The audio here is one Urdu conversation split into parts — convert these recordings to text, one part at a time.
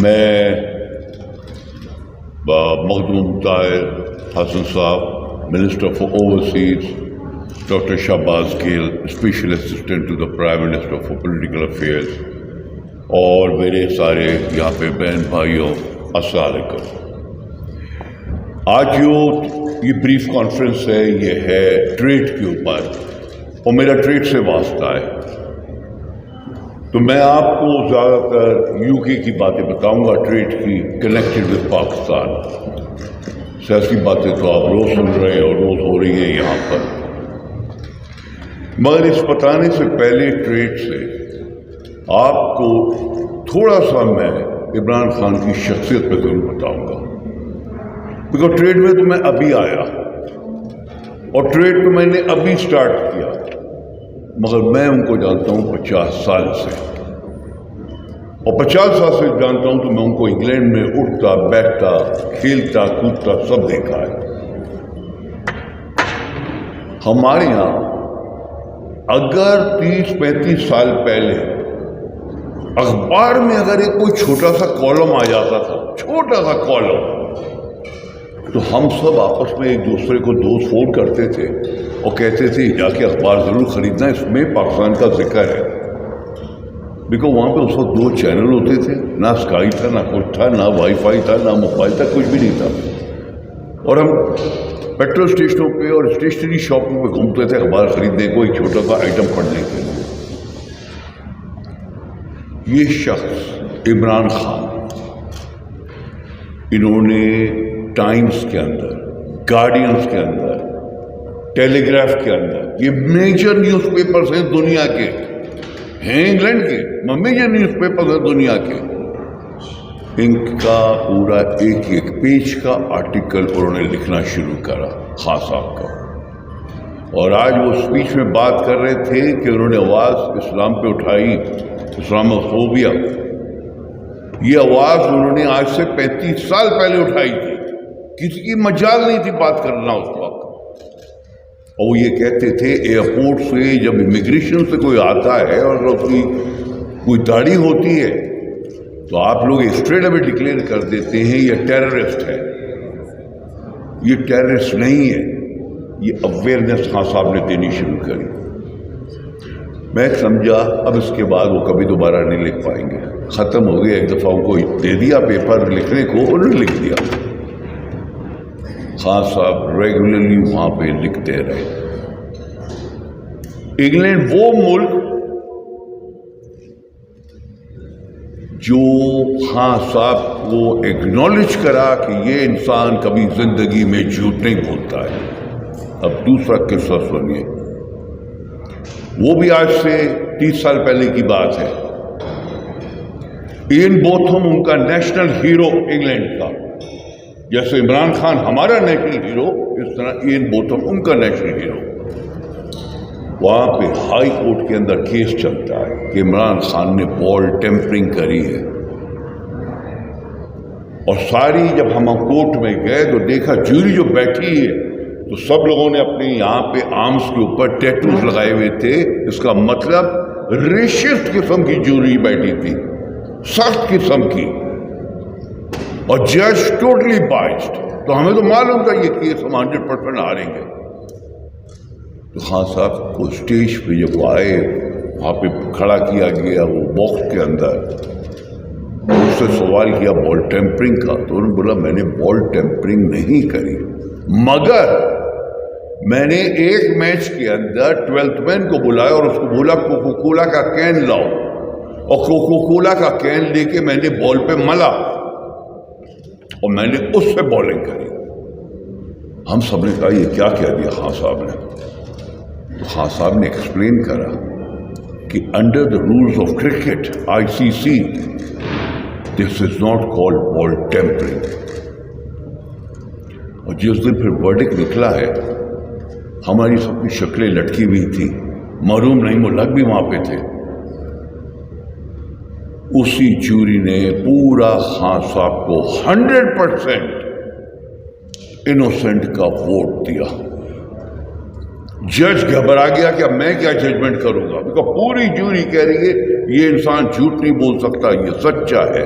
میں مخدوم طاہر حسن صاحب، minister for overseas, doctor Shahbaz Gill, special assistant to the prime minister for political affairs, اور میرے سارے یہاں پہ بہن بھائیوں، السلام علیکم۔ آج جو یہ بریف کانفرنس ہے یہ ہے ٹریڈ کے اوپر، اور میرا ٹریڈ سے واسطہ ہے، تو میں آپ کو زیادہ تر یو کے کی باتیں بتاؤں گا، ٹریڈ کی کنیکٹڈ ود پاکستان۔ سیاسی باتیں تو آپ روز سن رہے ہیں اور روز ہو رہی ہیں یہاں پر، مگر اس بتانے سے پہلے ٹریڈ سے آپ کو تھوڑا سا میں عمران خان کی شخصیت پہ ضرور بتاؤں گا، بیکاز ٹریڈ میں تو میں ابھی آیا اور ٹریڈ تو میں نے ابھی سٹارٹ کیا، مگر میں ان کو جانتا ہوں 50 سال سے، اور 50 سال سے جانتا ہوں تو میں ان کو انگلینڈ میں اٹھتا بیٹھتا کھیلتا کودتا سب دیکھا ہے۔ ہمارے یہاں اگر 30-35 سال پہلے اخبار میں اگر ایک کوئی چھوٹا سا کالم آ جاتا تھا، چھوٹا سا کالم، تو ہم سب آپس میں ایک دوسرے کو دوست فون کرتے تھے اور کہتے تھے جا کے اخبار ضرور خریدنا، اس میں پاکستان کا ذکر ہے، بیکاز وہاں پہ اس وقت 2 چینل ہوتے تھے، نہ اسکائی تھا، نہ کچھ تھا، نہ وائی فائی تھا، نہ موبائل تھا، کچھ بھی نہیں تھا، اور ہم پیٹرول اسٹیشنوں پہ اور اسٹیشنری شاپوں پہ گھومتے تھے اخبار خریدنے کو، ایک چھوٹا سا آئٹم پڑھنے کے لیے۔ یہ شخص عمران خان، انہوں نے ٹائمز کے اندر، گارڈینز کے اندر، ٹیلی گراف کے اندر، یہ میجر نیوز پیپرز ہیں دنیا کے، ہیں انگلینڈ کے میجر نیوز پیپرز ہیں دنیا کے، ان کا پورا ایک پیج کا آرٹیکل انہوں نے لکھنا شروع کرا، خان صاحب کا۔ اور آج وہ اسپیچ میں بات کر رہے تھے کہ انہوں نے آواز اسلام پہ اٹھائی، اسلاموفوبیا، یہ آواز انہوں نے آج سے 35 سال پہلے اٹھائی تھی، کسی کی مجال نہیں تھی بات کرنا اس وقت، اور وہ یہ کہتے تھے ایئرپورٹ سے جب امیگریشن سے کوئی آتا ہے اور اس کی کوئی داڑھی ہوتی ہے تو آپ لوگ اسٹریٹ اوے ڈکلیئر کر دیتے ہیں یہ ٹیررسٹ ہے۔ یہ ٹیررسٹ نہیں ہے، یہ اویئرنیس خان صاحب نے دینی شروع کری۔ میں سمجھا اب اس کے بعد وہ کبھی دوبارہ نہیں لکھ پائیں گے، ختم ہو گیا، ایک دفعہ ان کو دے دیا پیپر لکھنے کو، انہوں نے لکھ دیا۔ خان صاحب ریگولرلی وہاں پہ لکھتے رہے۔ انگلینڈ وہ ملک جو خان صاحب کو ایکنالج کرا کہ یہ انسان کبھی زندگی میں جھوٹ نہیں بولتا ہے۔ اب دوسرا قصہ سنیے، وہ بھی آج سے 30 سال پہلے کی بات ہے۔ ایئن بوتھم ان کا نیشنل ہیرو انگلینڈ کا، جیسے عمران خان ہمارا نیشنل ہیرو، اس طرح ایئن بوتھم ان کا نیشنل ہیرو۔ وہاں پہ ہائی کورٹ کے اندر کیس چلتا ہے کہ عمران خان نے بال ٹیمپرنگ کری ہے، اور ساری جب ہم کورٹ میں گئے تو دیکھا جوری جو بیٹھی ہے تو سب لوگوں نے اپنے یہاں پہ آرمز کے اوپر ٹیٹوز لگائے ہوئے تھے، اس کا مطلب ریشسٹ قسم کی جوری بیٹھی تھی، سخت قسم کی، اور جج ٹوٹلی بائسڈ، تو ہمیں تو معلوم تھا یہ کیس ہم 100% ہاریں گے۔ تو خان صاحب کو اسٹیج پہ جب وہ آئے، وہاں پہ کھڑا کیا گیا وہ باکس کے اندر، اس سے سوال کیا بال ٹیمپرنگ کا، تو انہوں نے بولا میں نے بال ٹیمپرنگ نہیں کری، مگر میں نے ایک میچ کے اندر 12th مین کو بلایا اور اس کو بولا کوکو کولا کا کین لاؤ، اور کوکو کولا کا کین لے کے میں نے بال پہ ملا اور میں نے اس سے بالنگ کری۔ ہم سب نے کہا یہ کیا کہہ دیا خان صاحب نے؟ تو خان صاحب نے ایکسپلین کرا کہ under the rules of cricket ICC this is not called ball tampering. اور جس دن پھر ورڈکٹ نکلا ہے، ہماری سب کی شکلیں لٹکی ہوئی تھی، محروم نہیں ملک بھی وہاں پہ تھے، اسی جوری نے پورا خان صاحب کو 100% انوسنٹ کا ووٹ دیا۔ جج گھبرا گیا کہ اب میں کیا ججمنٹ کروں گا، بیکاز پوری جوری کہہ رہی ہے یہ انسان جھوٹ نہیں بول سکتا، یہ سچا ہے۔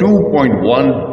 2.1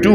2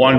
1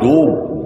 2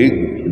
1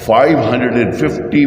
550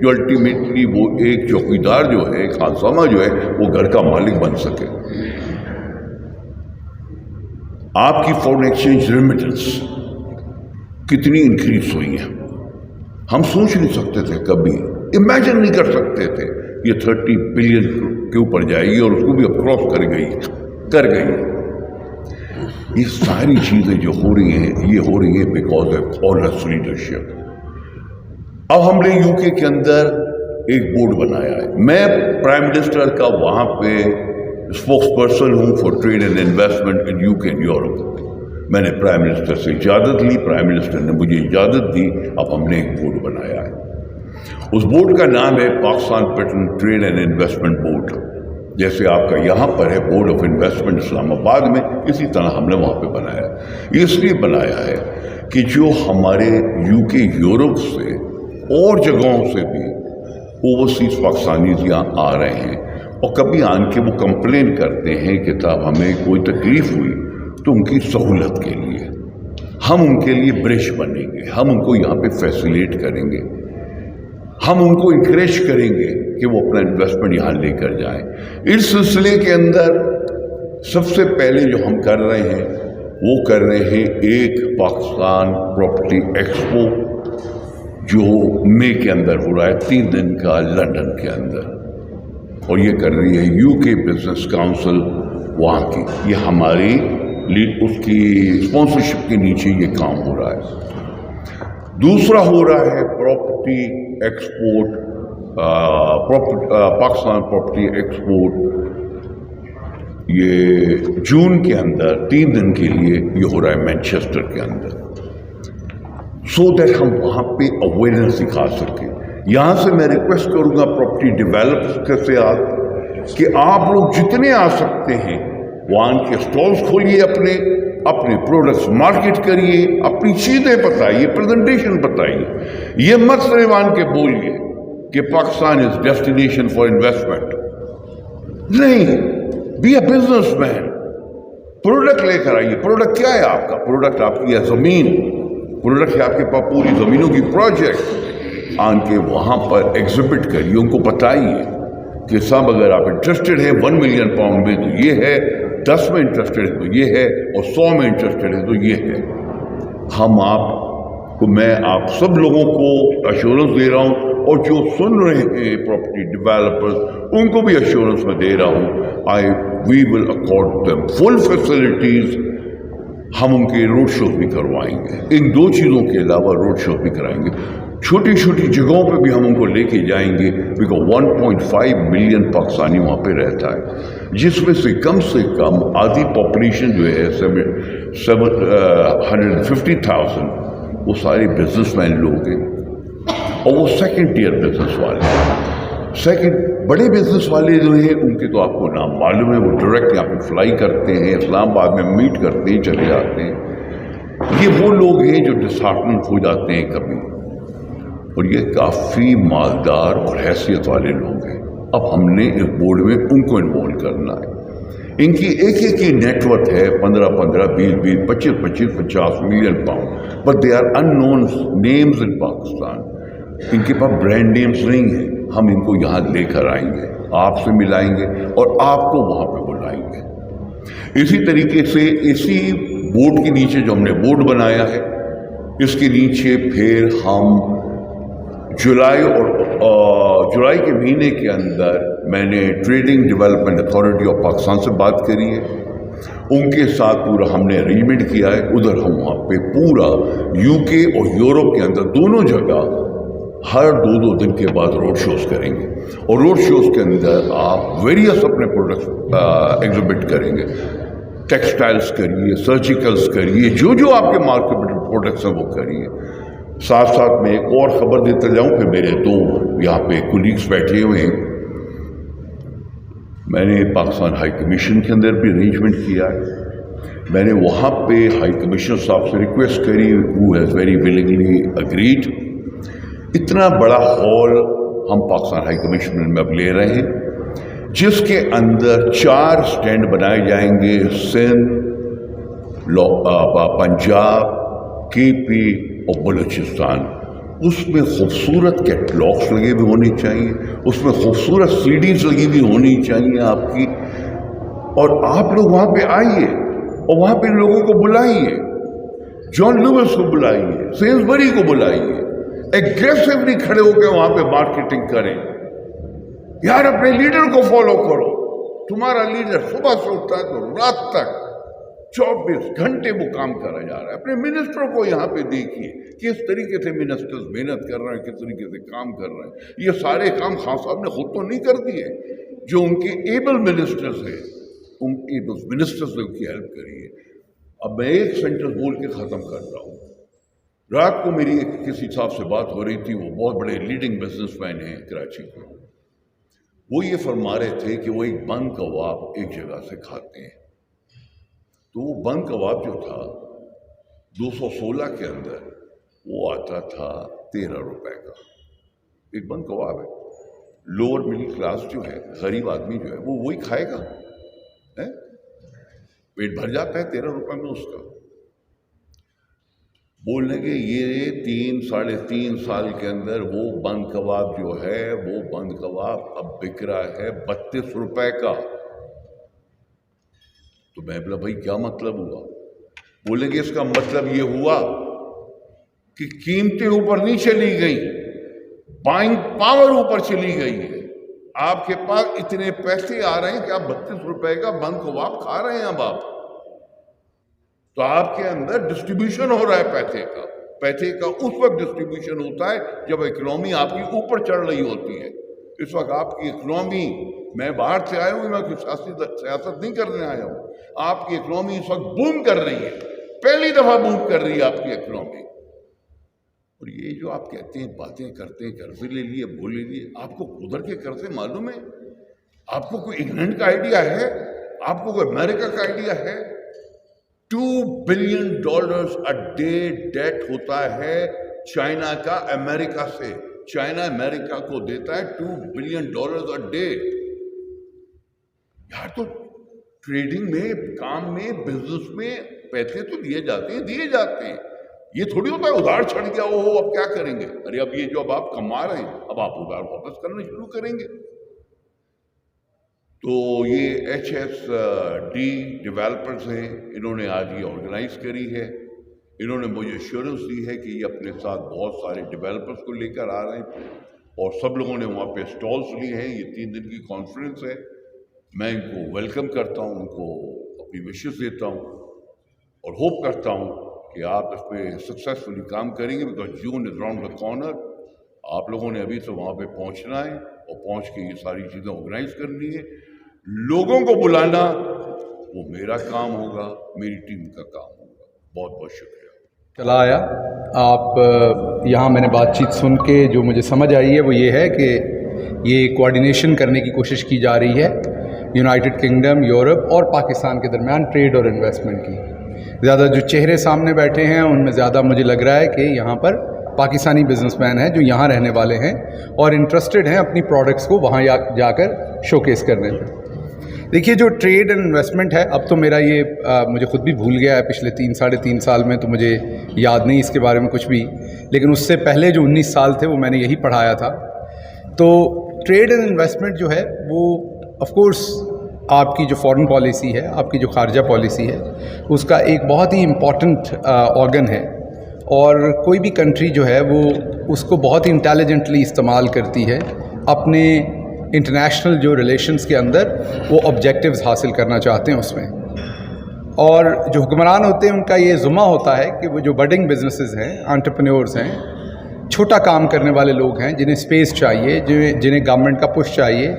جو الٹیمیٹلی وہ ایک چوکیدار جو ہے، خانسامہ جو ہے، وہ گھر کا مالک بن سکے۔ آپ کی فورن ایکسچینج ریمیٹنس کتنی انکریز ہوئی ہے، ہم سوچ نہیں سکتے تھے، کبھی امیجن نہیں کر سکتے تھے یہ 30 بلین کے اوپر جائے گی، اور اس کو بھی اب کراس کر گئی۔ یہ ساری چیزیں جو ہو رہی ہیں، یہ ہو رہی ہیں بیکاز آف آنیسٹ لیڈرشپ۔ اب ہم نے یو کے کے اندر ایک بورڈ بنایا ہے، میں پرائم منسٹر کا وہاں پہ اسپوکس پرسن ہوں for trade and investment in U K and Europe. میں نے پرائم منسٹر سے اجازت لی، پرائم منسٹر نے مجھے اجازت دی، اب ہم نے ایک بورڈ بنایا ہے۔ اس بورڈ کا نام ہے Pakistan patron trade and investment board. جیسے آپ کا یہاں پر ہے بورڈ آف انویسٹمنٹ اسلام آباد میں، اسی طرح ہم نے وہاں پہ بنایا ہے۔ اس لیے بنایا ہے کہ جو ہمارے یو کے یورپ سے اور جگہوں سے بھی اوورسیز پاکستانیز یہاں آ رہے ہیں، اور کبھی آن کے وہ کمپلین کرتے ہیں کہ صاحب ہمیں کوئی تکلیف ہوئی تو ان کی سہولت کے لیے ہم ان کے لیے برج بنیں گے، ہم ان کو یہاں پہ فیسیلیٹ کریں گے، ہم ان کو انکریج کریں گے کہ وہ اپنا انویسٹمنٹ یہاں لے کر جائیں۔ اس سلسلے کے اندر سب سے پہلے جو ہم کر رہے ہیں وہ کر رہے ہیں ایک پاکستان پراپرٹی ایکسپو، جو مئی کے اندر ہو رہا ہے 3 دن کا لندن کے اندر، اور یہ کر رہی ہے یو کے بزنس کاؤنسل وہاں کی۔ یہ ہماری اس کی اسپانسرشپ کے نیچے یہ کام ہو رہا ہے۔ دوسرا ہو رہا ہے property export, Pakistan property export, یہ جون کے اندر 3 دن کے لیے یہ ہو رہا ہے مینچسٹر کے اندر، سو دیٹ ہم وہاں پہ اویئرنیس دکھا سکیں۔ یہاں سے میں ریکویسٹ کروں گا پراپرٹی ڈیولپر سے کہ آپ لوگ جتنے آ سکتے ہیں وہاں کے اسٹالز کھولیے، اپنے پروڈکٹس مارکیٹ کریے، اپنی چیزیں بتائیے، پریزنٹیشن بتائیے۔ یہ مت صرف آن کے بولیے کہ Pakistan is destination for investment, نہیں، be a businessman, product لے کر آئیے۔ پروڈکٹ کیا ہے آپ کا؟ پروڈکٹ آپ کی ہے زمین، پروڈکٹ ہے آپ کے پاس پوری زمینوں کی پروجیکٹ، آن کے وہاں پر ایگزبٹ کریے، ان کو بتائیے کہ صاحب اگر آپ انٹرسٹڈ ہیں 1 ملین پاؤنڈ میں تو یہ ہے، 10 میں انٹرسٹڈ ہے تو یہ ہے، اور 100 میں انٹرسٹڈ ہے تو یہ ہے۔ میں آپ سب لوگوں کو ایشورنس دے رہا ہوں، اور جو سن رہے ہیں پراپرٹی ڈیولپرز ان کو بھی ایشورنس میں دے رہا ہوں، وی ول اکارڈ دیم فل فیسلٹیز۔ ہم ان کے روڈ شوز بھی کروائیں گے، ان 2 چیزوں کے علاوہ روڈ شوز بھی کرائیں گے، چھوٹی چھوٹی جگہوں پہ بھی ہم ان کو لے کے جائیں گے، بیکاز 1.5 ملین پاکستانی وہاں پہ رہتا ہے، جس میں سے کم آدھی پاپولیشن جو ہے 750,000 وہ سارے بزنس مین لوگ ہیں، اور وہ سیکنڈ ٹیئر بزنس والے، بڑے بزنس والے جو ہیں ان کے تو آپ کو نام معلوم ہے، وہ ڈائریکٹ یہاں پہ فلائی کرتے ہیں، اسلام آباد میں میٹ کرتے ہیں، چلے جاتے ہیں۔ یہ وہ لوگ ہیں جو ڈسہارٹنڈ ہو جاتے ہیں کبھی، اور یہ کافی مالدار اور حیثیت والے لوگ ہیں۔ اب ہم نے اس بورڈ میں ان کو انوالو کرنا ہے۔ ان کی ایک کی نیٹ ورتھ ہے 15 20 25 50 million pound, but they are unknown names in Pakistan. ان کے پاس برانڈ نیمز نہیں ہیں۔ ہم ان کو یہاں لے کر آئیں گے، آپ سے ملائیں گے، اور آپ کو وہاں پہ بلائیں گے۔ اسی طریقے سے اسی بورڈ کے نیچے جو ہم نے بورڈ بنایا ہے، اس کے نیچے پھر ہم جولائی کے مہینے کے اندر میں نے trading development authority of Pakistan سے بات کری ہے، ان کے ساتھ پورا ہم نے ارینجمنٹ کیا ہے۔ ادھر ہم وہاں پہ پورا یو کے اور یورپ کے اندر دونوں جگہ ہر 2 دن کے بعد روڈ شوز کریں گے، اور روڈ شوز کے اندر آپ ویریس اپنے پروڈکٹس ایگزبٹ کریں گے، ٹیکسٹائلز کریے، سرجیکلز کریے، جو آپ کے مارکیٹ پروڈکٹس ہیں وہ کریے۔ ساتھ میں ایک اور خبر دیتا جاؤں، پھر میرے 2 یہاں پہ کولیگس بیٹھے ہوئے ہیں، میں نے پاکستان ہائی کمیشن کے اندر بھی ارینجمنٹ کیا ہے۔ میں نے وہاں پہ ہائی کمیشنر صاحب سے ریکویسٹ کری، who has very willingly agreed۔ اتنا بڑا ہال ہم پاکستان ہائی کمیشن میں اب لے رہے ہیں، جس کے اندر 4 سٹینڈ بنائے جائیں گے، سندھ، پنجاب، کے پی اور بلوچستان، اس میں خوبصورت کیٹلاگس لگے ہوئے ہونے چاہیے, اس میں خوبصورت CDs لگی ہوئی ہونی چاہیے آپ کی, اور آپ لوگ وہاں پہ آئیے اور وہاں پہ لوگوں کو بلائیے, جان لوئس کو بلائیے, سیلزبری کو بلائیے, ایگریسولی کھڑے ہو کے وہاں پہ مارکیٹنگ کریں. یار اپنے لیڈر کو فالو کرو. تمہارا لیڈر صبح سے اٹھتا ہے تو رات تک 24 گھنٹے وہ کام کرا جا رہا ہے. اپنے منسٹر کو یہاں پہ دیکھیے کس طریقے سے منسٹرز محنت کر رہے ہیں, کس طریقے سے کام کر رہے ہیں. یہ سارے کام خان صاحب نے خود تو نہیں کر دیے, جو ان کے ایبل منسٹرز ہیں ان ایبل منسٹرز نے ان کی ہیلپ کری ہے. اب میں ایک سینٹنس بول کے ختم کر رہا ہوں. رات کو میری کسی صاحب سے بات ہو رہی تھی, وہ بہت بڑے لیڈنگ بزنس مین ہیں کراچی کے. وہ یہ فرما رہے تھے کہ وہ ایک بند کباب ایک جگہ سے کھاتے ہیں, تو وہ بند کباب جو تھا 216 کے اندر وہ آتا تھا 13 روپے کا. ایک بند کباب ہے. لوور مڈل کلاس جو ہے, غریب آدمی جو ہے, وہ وہی کھائے گا, پیٹ بھر جاتا ہے 13 روپے میں اس کا. بولنے کے یہ 3-3.5 سال کے اندر وہ بند کباب جو ہے, وہ بند کباب اب بک رہا ہے 32 روپے کا. تو میں بولا بھائی کیا مطلب ہوا؟ بولیں گے اس کا مطلب یہ ہوا کہ قیمتیں اوپر نہیں چلی گئی, بائنگ پاور اوپر چلی گئی ہے. آپ کے پاس اتنے پیسے آ رہے ہیں کہ آپ 32 روپے کا بند کباب کھا رہے ہیں اب آپ. تو آپ کے اندر ڈسٹریبیوشن ہو رہا ہے پیسے کا. پیسے کا اس وقت ڈسٹریبیوشن ہوتا ہے جب اکنامی آپ کی اوپر چڑھ رہی ہوتی ہے. اس وقت آپ کی اکنامی, میں باہر سے آیا ہوں, میں کوئی سیاست نہیں کرنے آیا ہوں, آپ کی اکنامی اس وقت بوم کر رہی ہے, پہلی دفعہ بوم کر رہی ہے آپ کی اکنامی. اور یہ جو آپ کہتے ہیں باتیں کرتے ہیں, قرضے لے لیے, وہ لے لیے, آپ کو ادھر کے قرضے معلوم ہے؟ آپ کو کوئی انگلینڈ کا آئیڈیا ہے؟ آپ کو کوئی امریکہ کا آئیڈیا ہے؟ $2 بلین a day ڈیٹ ہوتا ہے چائنا کا امریکہ سے. چائنا امریکہ کو دیتا ہے $2 بلین a day. یار تو ٹریڈنگ میں, کام میں, بزنس میں پیسے تو دیے جاتے ہیں. یہ تھوڑی ہوتا ہے ادھار چھڑ گیا ہو اب کیا کریں گے. ارے اب یہ جو اب آپ کما رہے ہیں اب آپ ادھار واپس کرنا شروع کریں گے. تو یہ HSD ڈیولپرز ہیں, انہوں نے آج یہ آرگنائز کری ہے. انہوں نے مجھے ایشورنس دی ہے کہ یہ اپنے ساتھ بہت سارے ڈیولپرز کو لے کر آ رہے ہیں, اور سب لوگوں نے وہاں پہ اسٹالز لیے ہیں. یہ 3 دن کی کانفرنس ہے. میں ان کو ویلکم کرتا ہوں, ان کو اپنی وشز دیتا ہوں, اور ہوپ کرتا ہوں کہ آپ اس پہ سکسیسفلی کام کریں گے, because June is round the corner. آپ لوگوں نے ابھی سے وہاں پہ پہنچنا ہے, اور پہنچ کے یہ ساری چیزیں آرگنائز کرنی ہے. لوگوں کو بلانا وہ میرا کام ہوگا, میری ٹیم کا کام ہوگا. بہت بہت شکریہ. چلا آیا آپ یہاں, میں نے بات چیت سن کے جو مجھے سمجھ آئی ہے وہ یہ ہے کہ یہ کوآرڈینیشن کرنے کی کوشش کی جا رہی ہے یونائٹڈ کنگڈم, یورپ اور پاکستان کے درمیان ٹریڈ اور انویسٹمنٹ کی. زیادہ جو چہرے سامنے بیٹھے ہیں ان میں زیادہ مجھے لگ رہا ہے کہ یہاں پر پاکستانی بزنس مین ہیں جو یہاں رہنے والے ہیں اور انٹرسٹڈ ہیں اپنی پروڈکٹس کو وہاں جا کر شوکیس کرنے میں. دیکھیے جو ٹریڈ اینڈ انویسٹمنٹ ہے, اب تو میرا یہ مجھے خود بھی بھول گیا ہے, پچھلے 3-3.5 سال میں تو مجھے یاد نہیں اس کے بارے میں کچھ بھی, لیکن اس سے پہلے جو 19 سال تھے وہ میں نے یہی پڑھایا تھا. تو ٹریڈ اینڈ انویسٹمنٹ جو ہے وہ آف کورس آپ کی جو فارن پالیسی ہے, آپ کی جو خارجہ پالیسی ہے, اس کا ایک بہت ہی امپورٹنٹ آرگن ہے. اور کوئی بھی کنٹری جو ہے وہ اس کو بہت ہی انٹیلیجنٹلی استعمال کرتی ہے اپنے انٹرنیشنل جو ریلیشنز کے اندر وہ آبجیکٹیوز حاصل کرنا چاہتے ہیں اس میں. اور جو حکمران ہوتے ہیں ان کا یہ ذمہ ہوتا ہے کہ وہ جو بڈنگ بزنسز ہیں, انٹرپرینیورز ہیں, چھوٹا کام کرنے والے لوگ ہیں جنہیں اسپیس چاہیے, جنہیں گورنمنٹ کا پش چاہیے,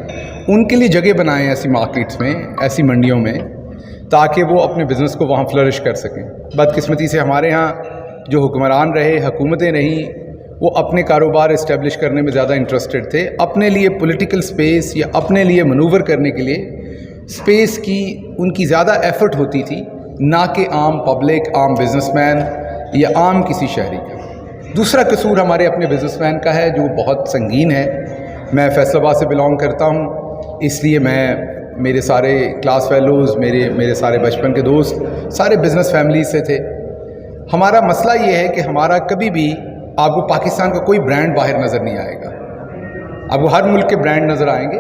ان کے لیے جگہ بنائیں ایسی مارکیٹس میں, ایسی منڈیوں میں, تاکہ وہ اپنے بزنس کو وہاں فلرش کر سکیں. بدقسمتی سے ہمارے ہاں جو حکمران رہے, حکومتیں رہیں, وہ اپنے کاروبار اسٹیبلش کرنے میں زیادہ انٹرسٹڈ تھے. اپنے لیے پولیٹیکل سپیس یا اپنے لیے منوور کرنے کے لیے سپیس کی ان کی زیادہ ایفرٹ ہوتی تھی, نہ کہ عام پبلک, عام بزنس مین یا عام کسی شہری کا. دوسرا قصور ہمارے اپنے بزنس مین کا ہے جو بہت سنگین ہے. میں فیصل آباد سے بلانگ کرتا ہوں, اس لیے میرے سارے کلاس فیلوز, میرے سارے بچپن کے دوست سارے بزنس فیملیز سے تھے. ہمارا مسئلہ یہ ہے کہ ہمارا کبھی بھی آپ کو پاکستان کا کوئی برانڈ باہر نظر نہیں آئے گا. آپ کو ہر ملک کے برانڈ نظر آئیں گے,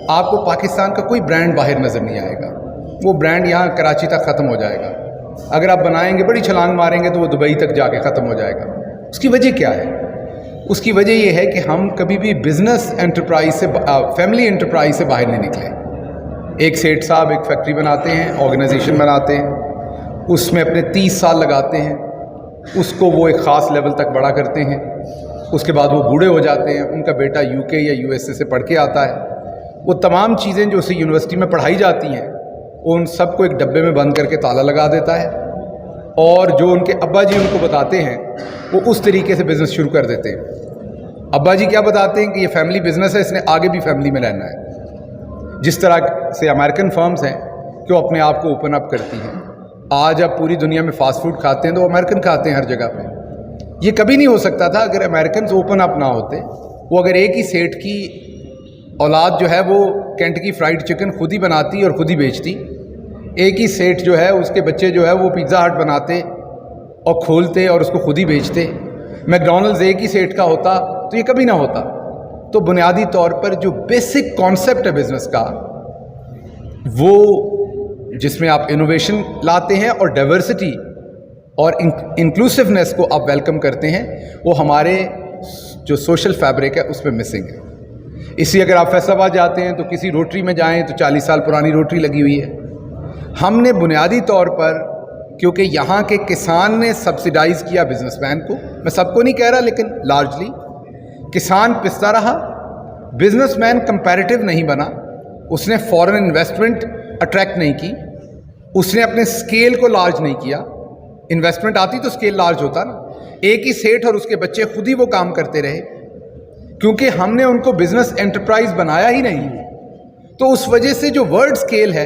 آپ کو پاکستان کا کوئی برانڈ باہر نظر نہیں آئے گا. وہ برانڈ یہاں کراچی تک ختم ہو جائے گا. اگر آپ بنائیں گے, بڑی چھلانگ ماریں گے تو وہ دبئی تک جا کے ختم ہو جائے گا. اس کی وجہ کیا ہے؟ اس کی وجہ یہ ہے کہ ہم کبھی بھی بزنس انٹرپرائز سے, فیملی انٹرپرائز سے باہر نہیں نکلے. ایک سیٹھ صاحب ایک فیکٹری بناتے ہیں, آرگنائزیشن بناتے ہیں, اس میں اپنے 30 سال لگاتے ہیں, اس کو وہ ایک خاص لیول تک بڑا کرتے ہیں. اس کے بعد وہ بوڑھے ہو جاتے ہیں, ان کا بیٹا UK یا USA سے پڑھ کے آتا ہے. وہ تمام چیزیں جو اسے یونیورسٹی میں پڑھائی جاتی ہیں وہ ان سب کو ایک ڈبے میں بند کر کے تالا لگا دیتا ہے, اور جو ان کے ابا جی ان کو بتاتے ہیں وہ اس طریقے سے بزنس شروع کر دیتے ہیں. ابا جی کیا بتاتے ہیں کہ یہ فیملی بزنس ہے, اس نے آگے بھی فیملی میں رہنا ہے. جس طرح سے امریکن فرمز ہیں کہ وہ اپنے آپ کو اوپن اپ کرتی ہیں. آج آپ پوری دنیا میں فاسٹ فوڈ کھاتے ہیں تو وہ امریکن کھاتے ہیں ہر جگہ پہ. یہ کبھی نہیں ہو سکتا تھا اگر امریکنز اوپن اپ نہ ہوتے. وہ اگر ایک ہی سیٹ کی اولاد جو ہے وہ کینٹکی فرائیڈ چکن خود ہی بناتی اور خود ہی بیچتی, ایک ہی سیٹ جو ہے اس کے بچے جو ہے وہ پیزا ہٹ بناتے اور کھولتے اور اس کو خود ہی بیچتے, میکڈونلڈز ایک ہی سیٹ کا ہوتا تو یہ کبھی نہ ہوتا. تو بنیادی طور پر جو بیسک کانسیپٹ ہے بزنس کا, وہ جس میں آپ انوویشن لاتے ہیں اور ڈائیورسٹی اور انکلوسیونیس کو آپ ویلکم کرتے ہیں, وہ ہمارے جو سوشل فیبرک ہے اس میں مسنگ ہے. اس لیے اگر آپ فیصل آباد جاتے ہیں تو کسی روٹری میں جائیں تو 40 سال پرانی روٹری لگی ہوئی ہے. ہم نے بنیادی طور پر, کیونکہ یہاں کے کسان نے سبسیڈائز کیا بزنس مین کو, میں سب کو نہیں کہہ رہا لیکن لارجلی کسان پستا رہا, بزنس مین کمپیریٹیو نہیں بنا, اس نے فورن انویسٹمنٹ اٹریکٹ نہیں کی, اس نے اپنے سکیل کو لارج نہیں کیا. انویسٹمنٹ آتی تو سکیل لارج ہوتا نا. ایک ہی سیٹ اور اس کے بچے خود ہی وہ کام کرتے رہے, کیونکہ ہم نے ان کو بزنس انٹرپرائز بنایا ہی نہیں. تو اس وجہ سے جو ورڈ سکیل ہے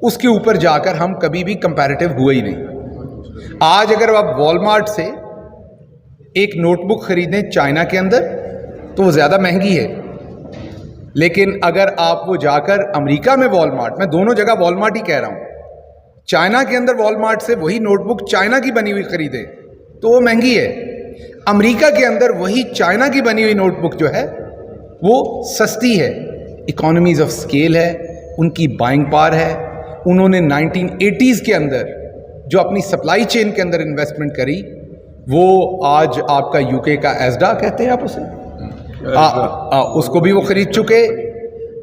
اس کے اوپر جا کر ہم کبھی بھی کمپیریٹیو ہوئے ہی نہیں. آج اگر آپ والمارٹ سے ایک نوٹ بک خریدیں چائنا کے اندر تو وہ زیادہ مہنگی ہے, لیکن اگر آپ وہ جا کر امریکہ میں والمارٹ, میں دونوں جگہ والمارٹ ہی کہہ رہا ہوں, چائنا کے اندر والمارٹ سے وہی نوٹ بک چائنا کی بنی ہوئی خریدیں تو وہ مہنگی ہے. امریکہ کے اندر وہی چائنا کی بنی ہوئی نوٹ بک جو ہے وہ سستی ہے. اکانومیز آف سکیل ہے, ان کی بائنگ پاور ہے. انہوں نے 1980s کے اندر جو اپنی سپلائی چین کے اندر انویسٹمنٹ کری, وہ آج آپ کا UK کا ایزڈا کہتے ہیں آپ اسے, اس کو بھی وہ خرید چکے.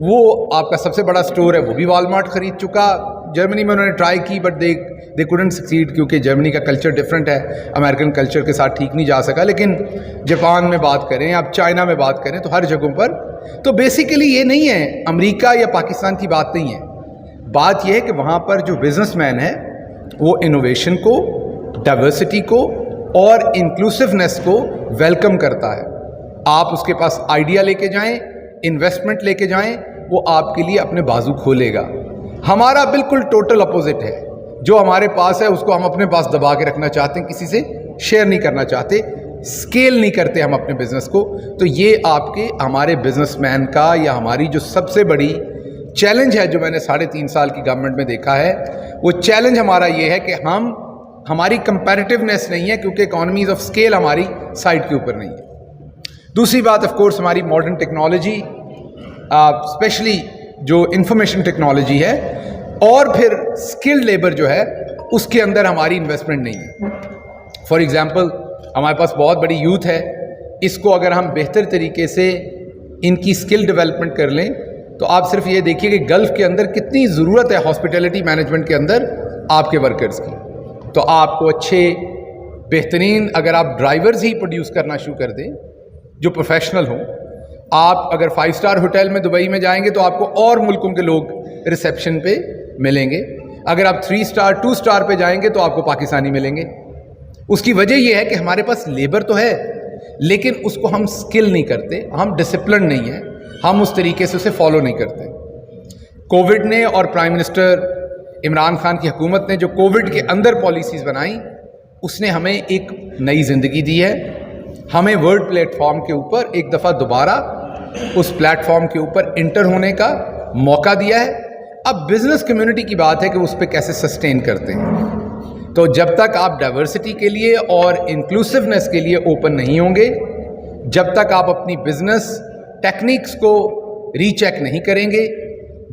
وہ آپ کا سب سے بڑا سٹور ہے وہ بھی والمارٹ خرید چکا. جرمنی میں انہوں نے ٹرائی کی بٹ دے کوڈنٹ سکسیڈ, کیونکہ جرمنی کا کلچر ڈفرینٹ ہے, امریکن کلچر کے ساتھ ٹھیک نہیں جا سکا. لیکن جاپان میں بات کریں, آپ چائنا میں بات کریں, تو ہر جگہوں پر تو بیسیکلی یہ نہیں ہے امریکہ یا پاکستان کی بات نہیں ہے. بات یہ ہے کہ وہاں پر جو بزنس مین ہے وہ انوویشن کو, ڈائیورسٹی کو اور انکلوسیونیس کو ویلکم کرتا ہے. آپ اس کے پاس آئیڈیا لے کے جائیں, انویسٹمنٹ لے کے جائیں, وہ آپ کے لیے اپنے بازو کھولے گا. ہمارا بالکل ٹوٹل اپوزٹ ہے. جو ہمارے پاس ہے اس کو ہم اپنے پاس دبا کے رکھنا چاہتے ہیں, کسی سے شیئر نہیں کرنا چاہتے, اسکیل نہیں کرتے ہم اپنے بزنس کو. تو یہ آپ کے ہمارے بزنس مین کا یا ہماری جو سب سے بڑی چیلنج ہے جو میں نے 3.5 سال کی گورنمنٹ میں دیکھا ہے, وہ چیلنج ہمارا یہ ہے کہ ہماری کمپیریٹیونیس نہیں ہے, کیونکہ اکانومیز آف اسکیل ہماری سائڈ کے اوپر نہیں ہے. دوسری بات آف کورس ہماری ماڈرن ٹیکنالوجی, اسپیشلی جو انفارمیشن ٹیکنالوجی ہے, اور پھر اسکلڈ لیبر جو ہے اس کے اندر ہماری انویسٹمنٹ نہیں ہے. فار ایگزامپل ہمارے پاس بہت بڑی یوتھ ہے, اس کو اگر ہم بہتر طریقے سے ان کی اسکل ڈیولپمنٹ کر لیں تو آپ صرف یہ دیکھیے کہ گلف کے اندر کتنی ضرورت ہے ہاسپٹیلٹی مینجمنٹ کے اندر آپ کے ورکرز کی. تو آپ کو اچھے بہترین اگر آپ ڈرائیورز ہی پروڈیوس کرنا شروع کر دیں جو پروفیشنل ہوں. آپ اگر 5 اسٹار ہوٹل میں دبئی میں جائیں گے تو آپ کو اور ملکوں کے لوگ ریسیپشن پہ ملیں گے. اگر آپ 3 اسٹار 2 اسٹار پہ جائیں گے تو آپ کو پاکستانی ملیں گے. اس کی وجہ یہ ہے کہ ہمارے پاس لیبر تو ہے لیکن اس کو ہم اسکل نہیں کرتے, ہم ڈسپلن نہیں ہیں, ہم اس طریقے سے اسے فالو نہیں کرتے. کووڈ نے اور پرائم منسٹر عمران خان کی حکومت نے جو کووڈ کے اندر پالیسیز بنائیں, اس نے ہمیں ایک نئی زندگی دی ہے. ہمیں ورلڈ پلیٹ فارم کے اوپر ایک دفعہ دوبارہ اس پلیٹ فارم کے اوپر انٹر ہونے کا موقع دیا ہے. اب بزنس کمیونٹی کی بات ہے کہ اس پہ کیسے سسٹین کرتے ہیں. تو جب تک آپ ڈائیورسٹی کے لیے اور انکلوسیونیس کے لیے اوپن نہیں ہوں گے، جب تک آپ اپنی بزنس ٹیکنیکس کو ری چیک نہیں کریں گے،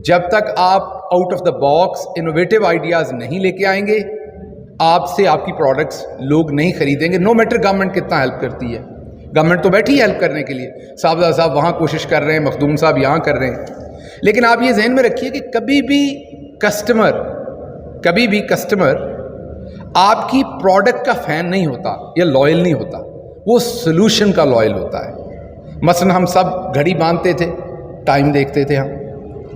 جب تک آپ out of the box innovative ideas نہیں لے کے آئیں گے، آپ سے آپ کی پروڈکٹس لوگ نہیں خریدیں گے، نو میٹر گورنمنٹ کتنا ہیلپ کرتی ہے. گورنمنٹ تو بیٹھی ہے ہیلپ کرنے کے لیے، صاحب وہاں کوشش کر رہے ہیں، مخدوم صاحب یہاں کر رہے ہیں. لیکن آپ یہ ذہن میں رکھیے کہ کبھی بھی کسٹمر آپ کی پروڈکٹ کا فین نہیں ہوتا یا لائل نہیں ہوتا، وہ سلوشن کا لائل ہوتا ہے. مثلا ہم سب گھڑی باندھتے تھے، ٹائم دیکھتے تھے، ہم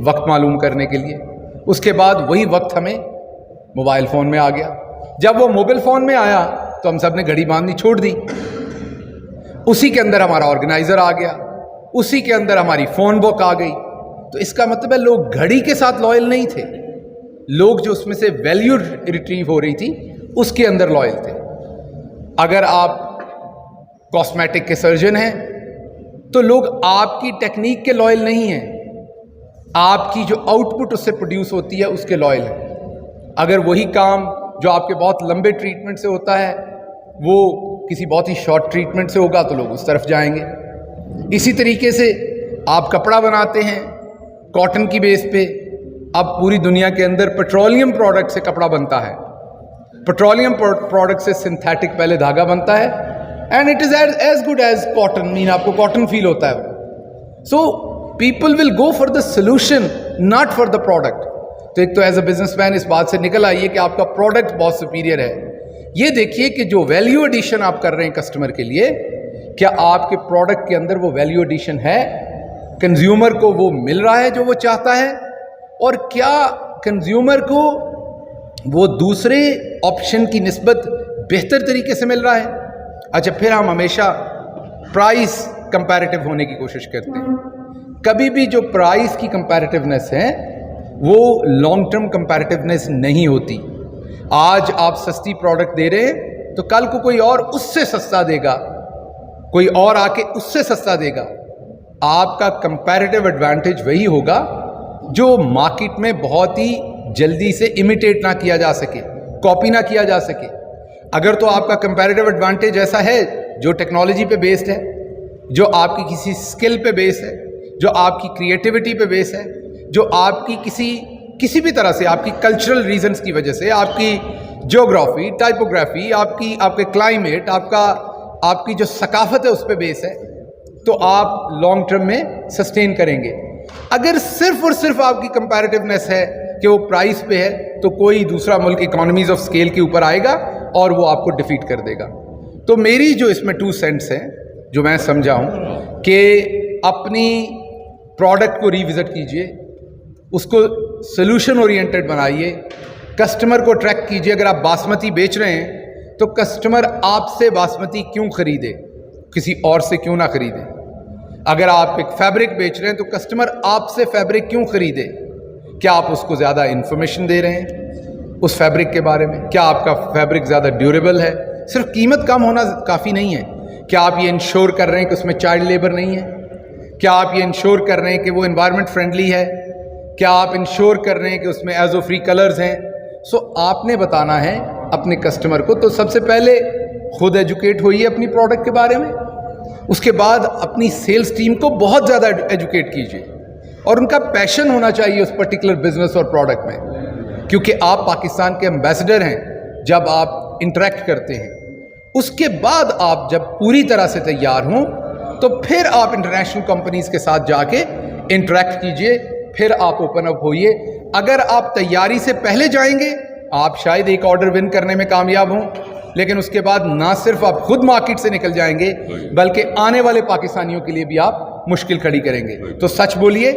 وقت معلوم کرنے کے لیے. اس کے بعد وہی وقت ہمیں موبائل فون میں آ گیا. جب وہ موبائل فون میں آیا تو ہم سب نے گھڑی باندھنی چھوڑ دی. اسی کے اندر ہمارا آرگنائزر آ گیا، اسی کے اندر ہماری فون بک آ گئی. تو اس کا مطلب ہے لوگ گھڑی کے ساتھ لائل نہیں تھے، لوگ جو اس میں سے ویلیو ریٹریو ہو رہی تھی اس کے اندر لائل تھے. اگر آپ کاسمیٹک کے سرجن ہیں تو لوگ آپ کی ٹیکنیک کے لائل نہیں ہیں، آپ کی جو آؤٹ پٹ اس سے پروڈیوس ہوتی ہے اس کے لائل ہیں. اگر وہی کام جو آپ کے بہت لمبے ٹریٹمنٹ سے ہوتا ہے وہ کسی بہت ہی شارٹ ٹریٹمنٹ سے ہوگا تو لوگ اس طرف جائیں گے. اسی طریقے سے آپ کپڑا بناتے ہیں کاٹن کی بیس پہ. اب پوری دنیا کے اندر پیٹرولیم پروڈکٹ سے کپڑا بنتا ہے، پیٹرولیم پروڈکٹ سے سنتھیٹک پہلے دھاگا بنتا ہے، and it is as good as cotton, مین آپ کو کاٹن فیل ہوتا ہے. So people will go for the solution not for the product. تو ایک تو ایز اے بزنس مین اس بات سے نکل آئیے کہ آپ کا پروڈکٹ بہت سپیریئر ہے. یہ دیکھیے کہ جو ویلیو ایڈیشن آپ کر رہے ہیں کسٹمر کے لیے، کیا آپ کے پروڈکٹ کے اندر وہ ویلیو ایڈیشن ہے، کنزیومر کو وہ مل رہا ہے جو وہ چاہتا ہے، اور کیا کنزیومر کو وہ دوسرے آپشن کی نسبت بہتر طریقے سے مل رہا ہے. اچھا، پھر ہم ہمیشہ پرائس کمپیریٹیو ہونے کی کوشش کرتے ہیں. کبھی بھی جو پرائس کی کمپیریٹیونیس ہے وہ لانگ ٹرم کمپیریٹیونیس نہیں ہوتی. آج آپ سستی پروڈکٹ دے رہے ہیں تو کل کو کوئی اور اس سے سستا دے گا، کوئی اور آ کے اس سے سستا دے گا. آپ کا کمپیریٹیو ایڈوانٹیج وہی ہوگا جو مارکیٹ میں بہت ہی جلدی سے امیٹیٹ نہ کیا جا سکے، کاپی نہ کیا جا سکے. اگر تو آپ کا کمپیریٹیو ایڈوانٹیج ایسا ہے جو ٹیکنالوجی پہ بیسڈ ہے، جو آپ کی کسی اسکل پہ بیس ہے، جو آپ کی کریٹیوٹی پہ بیس ہے، جو آپ کی کسی بھی طرح سے آپ کی کلچرل ریزنز کی وجہ سے، آپ کی جیوگرافی، ٹائپوگرافی، آپ کے کلائمیٹ، آپ کی جو ثقافت ہے اس پہ بیس ہے، تو آپ لانگ ٹرم میں سسٹین کریں گے. اگر صرف اور صرف آپ کی کمپیریٹیونیس ہے کہ وہ پرائس پہ ہے تو کوئی دوسرا ملک اکانومیز آف اسکیل کے اوپر آئے گا اور وہ آپ کو ڈیفیٹ کر دے گا. تو میری جو اس میں 2 سینٹس ہیں جو میں سمجھا ہوں کہ اپنی پروڈکٹ کو ریوزٹ کیجئے، اس کو سلوشن اورینٹڈ بنائیے، کسٹمر کو اٹریکٹ کیجئے. اگر آپ باسمتی بیچ رہے ہیں تو کسٹمر آپ سے باسمتی کیوں خریدے، کسی اور سے کیوں نہ خریدے. اگر آپ ایک فیبرک بیچ رہے ہیں تو کسٹمر آپ سے فیبرک کیوں خریدے. کیا آپ اس کو زیادہ انفارمیشن دے رہے ہیں اس فیبرک کے بارے میں؟ کیا آپ کا فیبرک زیادہ ڈیوریبل ہے؟ صرف قیمت کم ہونا کافی نہیں ہے. کیا آپ یہ انشور کر رہے ہیں کہ اس میں چائلڈ لیبر نہیں ہے؟ کیا آپ یہ انشور کر رہے ہیں کہ وہ انوائرمنٹ فرینڈلی ہے؟ کیا آپ انشور کر رہے ہیں کہ اس میں ایزو فری کلرز ہیں؟ سو آپ نے بتانا ہے اپنے کسٹمر کو. تو سب سے پہلے خود ایجوکیٹ ہوئیے اپنی پروڈکٹ کے بارے میں، اس کے بعد اپنی سیلز ٹیم کو بہت زیادہ ایجوکیٹ کیجیے، اور ان کا پیشن ہونا چاہیے اس پرٹیکولر بزنس اور پروڈکٹ میں، کیونکہ آپ پاکستان کے ایمبیسڈر ہیں. جب آپ انٹریکٹ کرتے ہیں اس کے بعد آپ جب پوری طرح سے تیار ہوں تو پھر آپ انٹرنیشنل کمپنیز کے ساتھ جا کے انٹریکٹ کیجیے، پھر آپ اوپن اپ ہوئیے. اگر آپ تیاری سے پہلے جائیں گے آپ شاید ایک آرڈر ون کرنے میں کامیاب ہوں، لیکن اس کے بعد نہ صرف آپ خود مارکیٹ سے نکل جائیں گے بلکہ آنے والے پاکستانیوں کے لیے بھی آپ مشکل کھڑی کریں گے. تو سچ بولیے.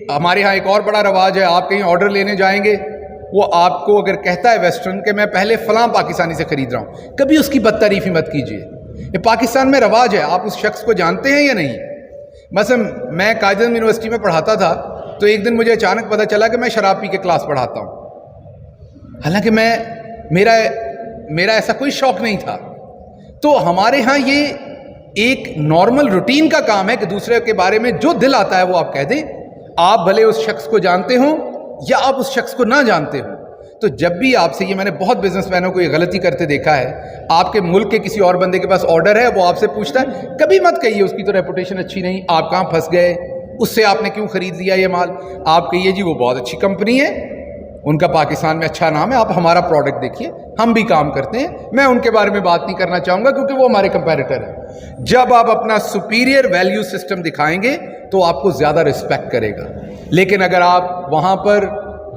ہمارے ہاں ایک اور بڑا رواج ہے، آپ کہیں آرڈر لینے جائیں گے، وہ آپ کو اگر کہتا ہے ویسٹرن کہ میں پہلے فلاں پاکستانی سے خرید رہا ہوں، کبھی اس کی بدتعریفی مت کیجیے. یہ پاکستان میں رواج ہے. آپ اس شخص کو جانتے ہیں یا نہیں؟ مثلا میں قائد اعظم یونیورسٹی میں پڑھاتا تھا تو ایک دن مجھے اچانک پتہ چلا کہ میں شراب پی کے کلاس پڑھاتا ہوں، حالانکہ میرا ایسا کوئی شوق نہیں تھا. تو ہمارے ہاں یہ ایک نارمل روٹین کا کام ہے کہ دوسرے کے بارے میں جو دل آتا ہے وہ آپ کہہ دیں، آپ بھلے اس شخص کو جانتے ہوں یا آپ اس شخص کو نہ جانتے ہوں. تو جب بھی آپ سے یہ میں نے بہت بزنس مینوں کو یہ غلطی کرتے دیکھا ہے, آپ کے ملک کے کسی اور بندے کے پاس آرڈر ہے, وہ آپ سے پوچھتا ہے, کبھی مت کہیے اس کی تو ریپوٹیشن اچھی نہیں, آپ کہاں پھنس گئے, اس سے آپ نے کیوں خرید لیا یہ مال. آپ کہیے جی وہ بہت اچھی کمپنی ہے, ان کا پاکستان میں اچھا نام ہے, آپ ہمارا پروڈکٹ دیکھیے, ہم بھی کام کرتے ہیں. میں ان کے بارے میں بات نہیں کرنا چاہوں گا کیونکہ وہ ہمارے کمپیریٹر ہیں. جب آپ اپنا سپیریئر ویلیو سسٹم دکھائیں گے تو آپ کو زیادہ رسپیکٹ کرے گا. لیکن اگر آپ وہاں پر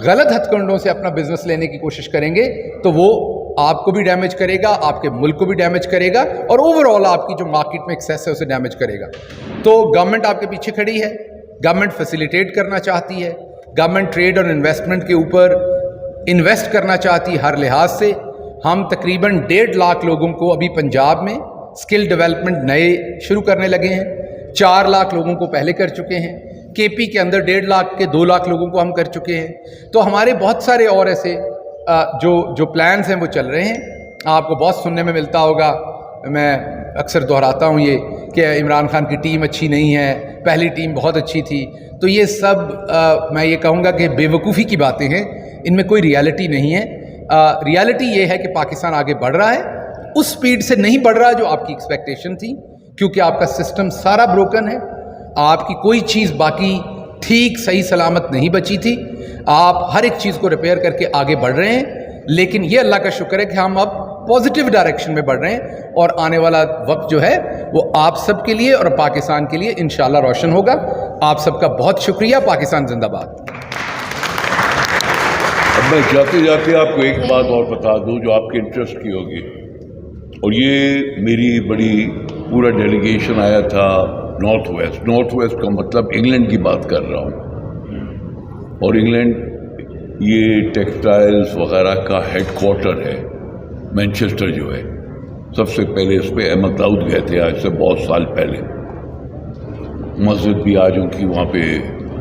غلط ہتھ کنڈوں سے اپنا بزنس لینے کی کوشش کریں گے تو وہ آپ کو بھی ڈیمیج کرے گا, آپ کے ملک کو بھی ڈیمیج کرے گا, اور اوور آل آپ کی جو مارکیٹ میں ایکسیس ہے اسے ڈیمیج کرے گا. تو گورنمنٹ آپ کے پیچھے کھڑی ہے, گورنمنٹ فیسیلیٹیٹ کرنا چاہتی ہے, گورنمنٹ ٹریڈ اور انویسٹمنٹ کے اوپر انویسٹ کرنا چاہتی ہے ہر لحاظ سے. ہم تقریباً 1.5 لاکھ لوگوں کو ابھی پنجاب میں اسکل ڈیولپمنٹ نئے شروع کرنے لگے ہیں, 4 لاکھ لوگوں کو پہلے کر چکے ہیں, کے پی کے اندر 1.5 لاکھ کے 2 لاکھ لوگوں کو ہم کر چکے ہیں. تو ہمارے بہت سارے اور ایسے جو پلانز ہیں وہ چل رہے ہیں. آپ کو بہت سننے میں ملتا ہوگا, میں اکثر دہراتا ہوں یہ کہ عمران خان کی ٹیم اچھی نہیں ہے, پہلی ٹیم بہت اچھی تھی. تو یہ سب میں یہ کہوں گا کہ بے وقوفی کی باتیں ہیں, ان میں کوئی ریالٹی نہیں ہے. ریالٹی یہ ہے کہ پاکستان آگے بڑھ رہا ہے, اس سپیڈ سے نہیں بڑھ رہا جو آپ کی ایکسپیکٹیشن تھی, کیونکہ آپ کا سسٹم سارا بروکن ہے. آپ کی کوئی چیز باقی ٹھیک صحیح سلامت نہیں بچی تھی. آپ ہر ایک چیز کو ریپیئر کر کے آگے بڑھ رہے ہیں. لیکن یہ اللہ کا شکر ہے کہ ہم اب پازیٹیو ڈائریکشن میں بڑھ رہے ہیں, اور آنے والا وقت جو ہے وہ آپ سب کے لیے اور پاکستان کے لیے انشاءاللہ روشن ہوگا. آپ سب کا بہت شکریہ. پاکستان زندہ باد. اب میں جاتے جاتے آپ کو ایک بات اور بتا دوں جو آپ کے انٹرسٹ کی ہوگی, اور یہ میری بڑی پورا ڈیلیگیشن آیا تھا نارتھ ویسٹ کا مطلب انگلینڈ کی بات کر رہا ہوں, اور انگلینڈ یہ ٹیکسٹائلز وغیرہ کا ہیڈ کوارٹر ہے. مینچسٹر جو ہے, سب سے پہلے اس پہ احمد داؤد گئے تھے آج سے بہت سال پہلے. مسجد بھی آج ان کی وہاں پہ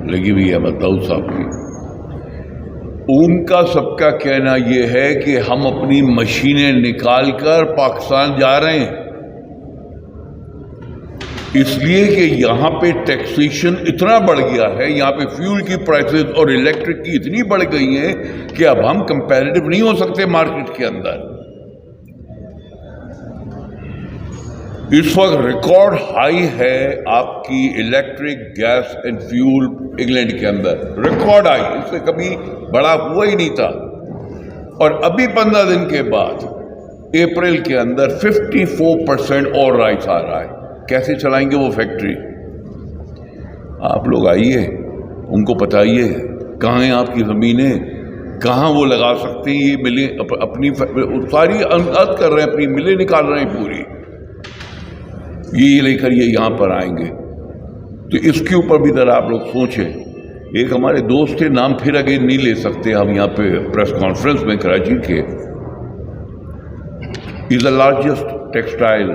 لگی ہوئی ہے احمد داؤد صاحب کی. ان کا سب کا کہنا یہ ہے کہ ہم اپنی مشینیں نکال کر پاکستان جا رہے ہیں, اس لیے کہ یہاں پہ ٹیکسیشن اتنا بڑھ گیا ہے, یہاں پہ فیول کی پرائسز اور الیکٹرک کی اتنی بڑھ گئی ہیں کہ اب ہم کمپیریٹیو نہیں ہو سکتے مارکیٹ کے اندر. اس وقت ریکارڈ ہائی ہے آپ کی electric gas and fuel England کے اندر, ریکارڈ ہائی, اس سے کبھی بڑا ہوا ہی نہیں تھا. اور ابھی 15 دن کے بعد اپریل کے اندر 54% اور رائز آ رہا ہے. کیسے چلائیں گے وہ فیکٹری؟ آپ لوگ آئیے, ان کو بتائیے کہاں ہیں آپ کی زمینیں, کہاں وہ لگا سکتے ہیں یہ ملیں, اپنی ساری انعد کر رہے ہیں, اپنی ملیں نکال رہے ہیں پوری, یہ لے کر یہ یہاں پر آئیں گے. تو اس کے اوپر بھی ذرا آپ لوگ سوچیں. ایک ہمارے دوست تھے, نام پھر آگے نہیں لے سکتے ہم یہاں پہ پریس کانفرنس میں کراچی کے, از دا لارجسٹ ٹیکسٹائل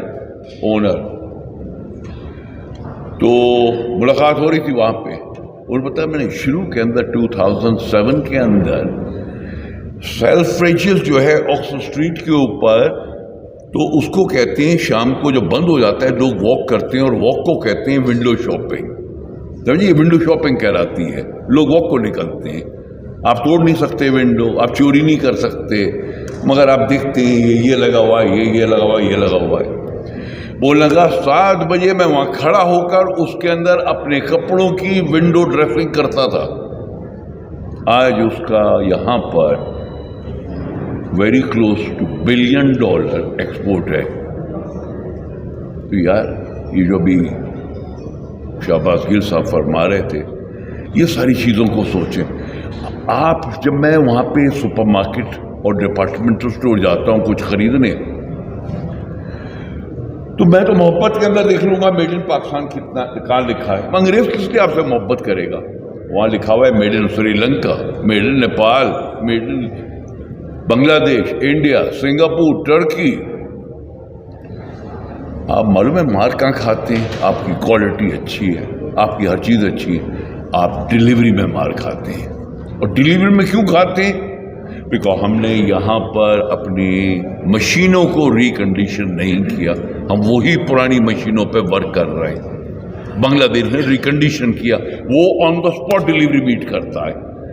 اونر. تو ملاقات ہو رہی تھی وہاں پہ, اور بتا میں نے شروع کے اندر 2007 کے اندر سیلف فریجز جو ہے آکسفورڈ اسٹریٹ کے اوپر, تو اس کو کہتے ہیں شام کو جب بند ہو جاتا ہے لوگ واک کرتے ہیں, اور واک کو کہتے ہیں ونڈو شاپنگ. سمجھیے ونڈو شاپنگ کہلاتی ہے, لوگ واک کو نکلتے ہیں. آپ توڑ نہیں سکتے ونڈو, آپ چوری نہیں کر سکتے, مگر آپ دیکھتے ہیں یہ لگا ہوا ہے, یہ لگا ہوا ہے, یہ لگا ہوا ہے. وہ لگا 7 بجے میں وہاں کھڑا ہو کر اس کے اندر اپنے کپڑوں کی ونڈو ڈریسنگ کرتا تھا. آج اس کا یہاں پر very close to $1 billion export ہے. تو یار یہ جو بھی شہباز گل صاحب فرما رہے تھے, یہ ساری چیزوں کو سوچیں آپ. جب میں وہاں پہ سپر مارکیٹ اور ڈپارٹمنٹل اسٹور جاتا ہوں کچھ خریدنے, تو میں تو محبت کے اندر دیکھ لوں گا میڈ ان پاکستان کتنا کہاں لکھا ہے. انگریز کس لیے آپ سے محبت کرے گا؟ وہاں لکھا ہوا ہے made in Sri Lanka, made in Nepal, made in Bangladesh, India, Singapore, Turkey. آپ معلوم ہے مار کہاں کھاتے ہیں؟ آپ کی کوالٹی اچھی ہے, آپ کی ہر چیز اچھی ہے, آپ ڈیلیوری میں مار کھاتے ہیں. اور ڈیلیوری میں کیوں کھاتے ہیں؟ بیکاز ہم نے یہاں پر اپنی مشینوں کو ریکنڈیشن نہیں کیا, ہم وہی پرانی مشینوں پہ ورک کر رہے ہیں. بنگلہ دیش نے ریکنڈیشن کیا, وہ آن دا اسپاٹ ڈیلیوری میٹ کرتا ہے.